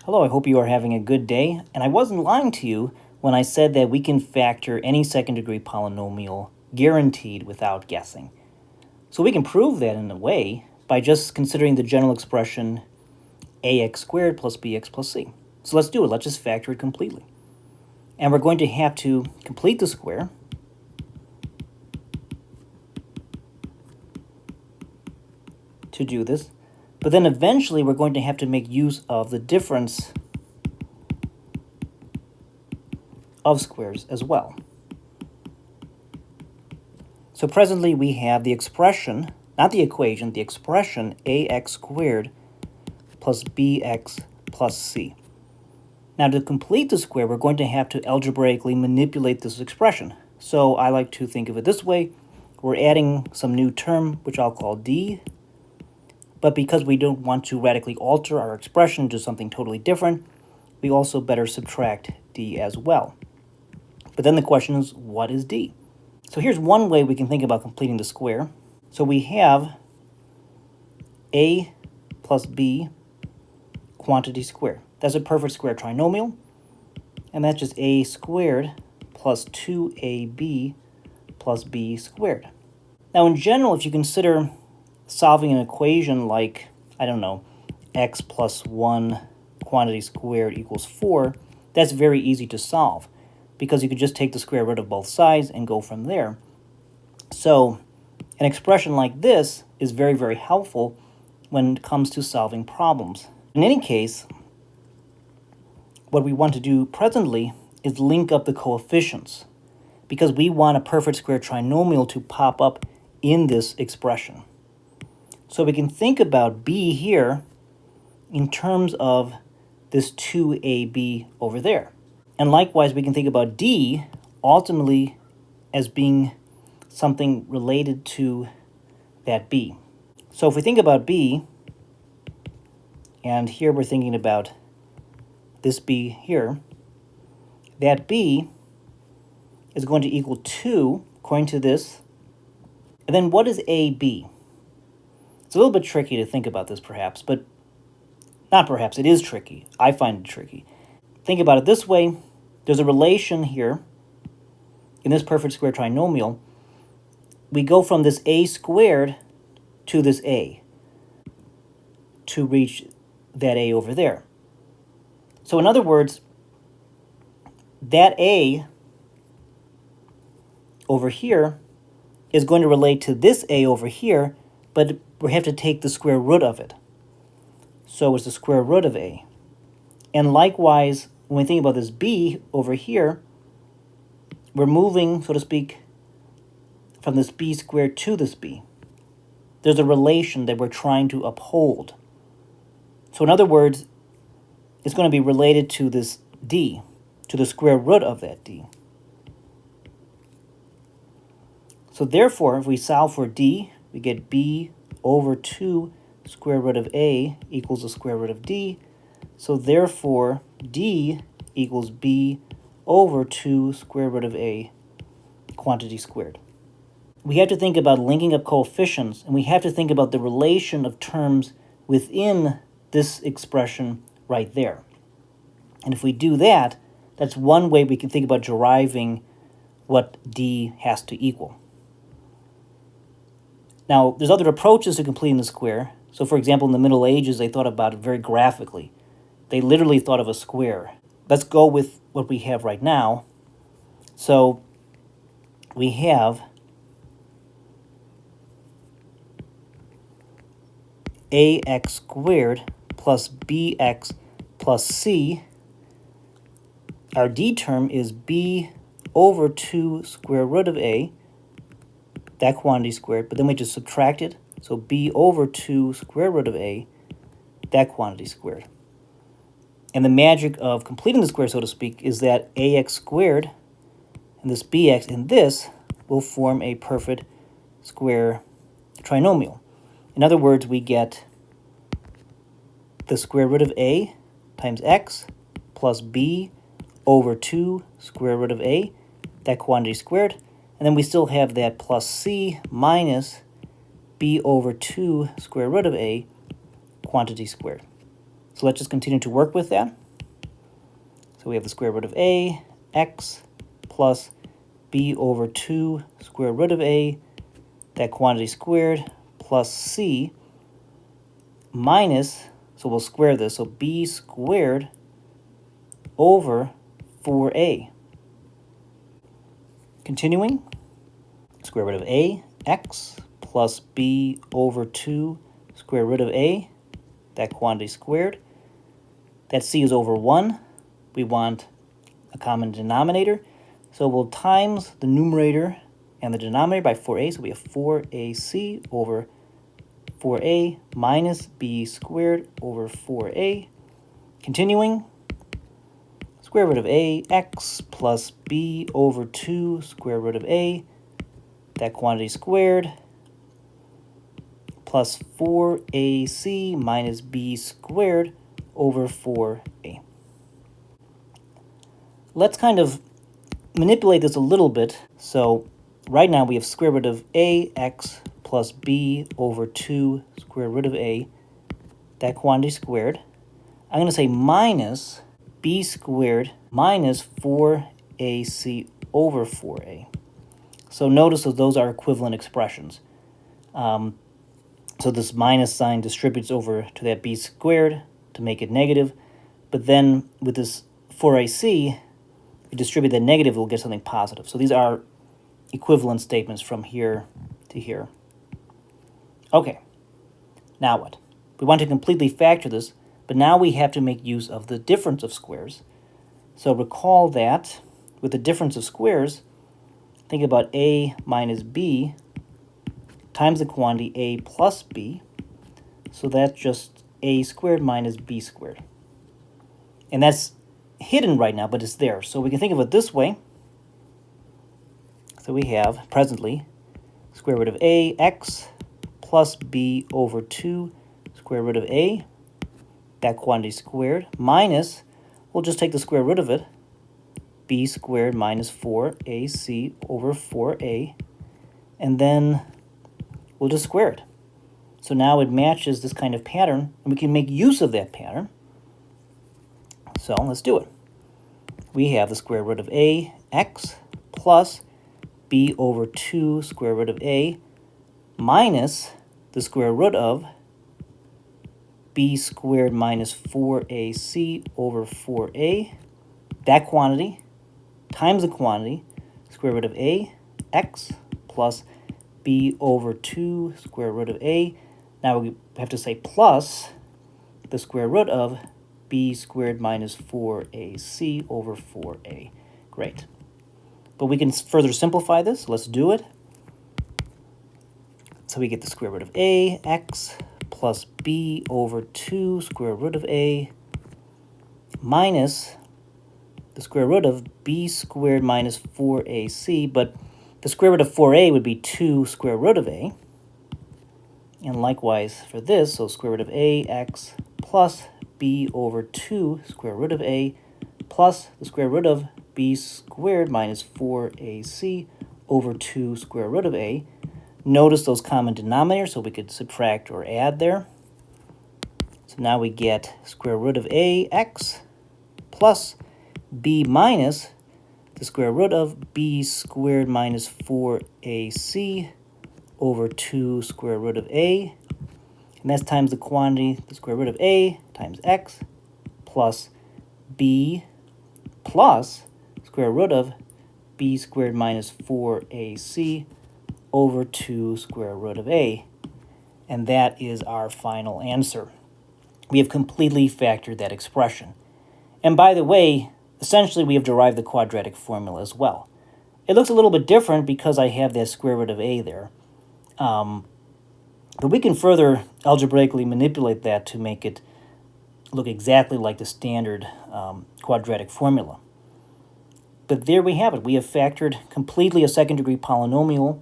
Hello, I hope you are having a good day, and I wasn't lying to you when I said that we can factor any second-degree polynomial guaranteed without guessing. So we can prove that in a way by just considering the general expression ax squared plus bx plus c. So let's do it. Let's just factor it completely. And we're going to have to complete the square. To do this. But then eventually we're going to have to make use of the difference of squares as well. So presently we have the expression, not the equation, the expression ax squared plus bx plus c. Now to complete the square, we're going to have to algebraically manipulate this expression. So I like to think of it this way. We're adding some new term, which I'll call d. But because we don't want to radically alter our expression to something totally different, we also better subtract d as well. But then the question is, what is d? So here's one way we can think about completing the square. So we have a plus b quantity squared. That's a perfect square trinomial. And that's just a squared plus 2ab plus b squared. Now in general, if you consider solving an equation like, I don't know, x plus 1 quantity squared equals 4, that's very easy to solve because you could just take the square root of both sides and go from there. So an expression like this is very, very helpful when it comes to solving problems. In any case, what we want to do presently is link up the coefficients because we want a perfect square trinomial to pop up in this expression. So we can think about b here in terms of this 2ab over there. And likewise, we can think about d ultimately as being something related to that b. So if we think about b, and here we're thinking about this b here, that b is going to equal 2, according to this. And then what is ab? It's a little bit tricky to think about this perhaps, but not perhaps, it is tricky. I find it tricky. Think about it this way. There's a relation here in this perfect square trinomial. We go from this a squared to this a to reach that a over there. So in other words, that a over here is going to relate to this a over here, but we have to take the square root of it. So it's the square root of a. And likewise, when we think about this b over here, we're moving, so to speak, from this b squared to this b. There's a relation that we're trying to uphold. So in other words, it's going to be related to this d, to the square root of that d. So therefore, if we solve for d, we get b over 2 square root of a equals the square root of d. So therefore, d equals b over 2 square root of a quantity squared. We have to think about linking up coefficients, and we have to think about the relation of terms within this expression right there. And if we do that, that's one way we can think about deriving what d has to equal. Now, there's other approaches to completing the square. So, for example, in the Middle Ages, they thought about it very graphically. They literally thought of a square. Let's go with what we have right now. So, we have ax squared plus bx plus c. Our d term is b over 2 square root of a, that quantity squared, but then we just subtract it. So b over 2 square root of a, that quantity squared. And the magic of completing the square, so to speak, is that ax squared and this bx and this will form a perfect square trinomial. In other words, we get the square root of a times x plus b over 2 square root of a, that quantity squared. And then we still have that plus c minus b over 2 square root of a quantity squared. So let's just continue to work with that. So we have the square root of a x plus b over 2 square root of a, that quantity squared, plus c minus, so we'll square this, so b squared over 4a. Continuing, square root of a x plus b over 2 square root of a, that quantity squared. That c is over 1. We want a common denominator, so we'll times the numerator and the denominator by 4a, so we have 4ac over 4a minus b squared over 4a. Continuing, square root of a x plus b over 2 square root of a, that quantity squared, plus 4ac minus b squared over 4a. Let's kind of manipulate this a little bit. So right now we have square root of ax plus b over 2 square root of a, that quantity squared. I'm going to say minus b squared minus 4ac over 4a. So notice that those are equivalent expressions. So this minus sign distributes over to that b squared to make it negative. But then with this 4ac, if you distribute that negative, we'll get something positive. So these are equivalent statements from here to here. Okay, now what? We want to completely factor this, but now we have to make use of the difference of squares. So recall that with the difference of squares, think about a minus b times the quantity a plus b. So that's just a squared minus b squared. And that's hidden right now, but it's there. So we can think of it this way. So we have presently square root of a x plus b over 2 square root of a, that quantity squared, minus, we'll just take the square root of it, b squared minus 4ac over 4a, and then we'll just square it. So now it matches this kind of pattern, and we can make use of that pattern. So let's do it. We have the square root of a x plus b over 2 square root of a minus the square root of b squared minus 4ac over 4a, that quantity, times the quantity, square root of a x plus b over 2 square root of a. Now we have to say plus the square root of b squared minus 4ac over 4a. Great. But we can further simplify this. Let's do it. So we get the square root of a x plus b over 2 square root of a minus the square root of b squared minus 4ac, but the square root of 4a would be 2 square root of a. And likewise for this, so square root of ax plus b over 2 square root of a plus the square root of b squared minus 4ac over 2 square root of a. Notice those common denominators, so we could subtract or add there. So now we get square root of ax plus b minus the square root of b squared minus 4ac over 2 square root of a. And that's times the quantity, the square root of a times x plus b plus square root of b squared minus 4ac over 2 square root of a. And that is our final answer. We have completely factored that expression. And by the way, essentially we have derived the quadratic formula as well. It looks a little bit different because I have that square root of a there. But we can further algebraically manipulate that to make it look exactly like the standard quadratic formula. But there we have it. We have factored completely a second-degree polynomial